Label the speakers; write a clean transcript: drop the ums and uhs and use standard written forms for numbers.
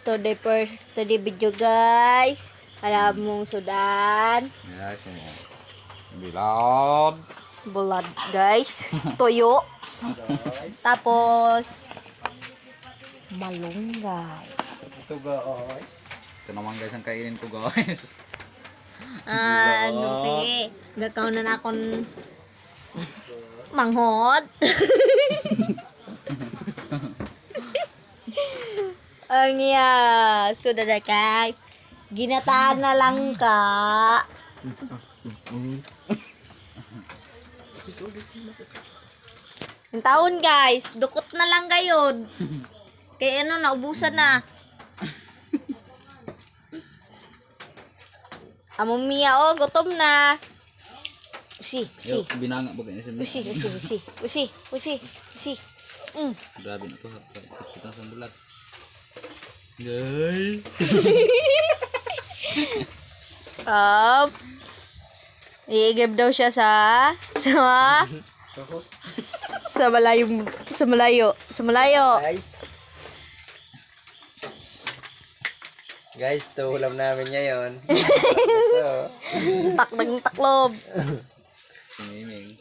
Speaker 1: Today video guys. Alam mong sudan.
Speaker 2: Yes, bilad.
Speaker 1: Bulad guys. Toyo. Tapos malunggay.
Speaker 3: Ito guys.
Speaker 2: Ito naman guys ang kainin ko guys.
Speaker 1: Ano gakaw na akon manghod. Ang sudah kay ginataan na lang ka. Yung taon guys, dukot na lang gayon. Kaya ano, naubusan na. Among Mia, oh, gutom na. Usi.
Speaker 2: Binanga ba ganyan siya?
Speaker 1: Usi.
Speaker 2: Grabe na ito. Kita sa bulat. Guys.
Speaker 1: I-give daw siya sa malayo.
Speaker 3: Guys, ito ulam namin ngayon.
Speaker 1: Taklob.
Speaker 2: Sumiming.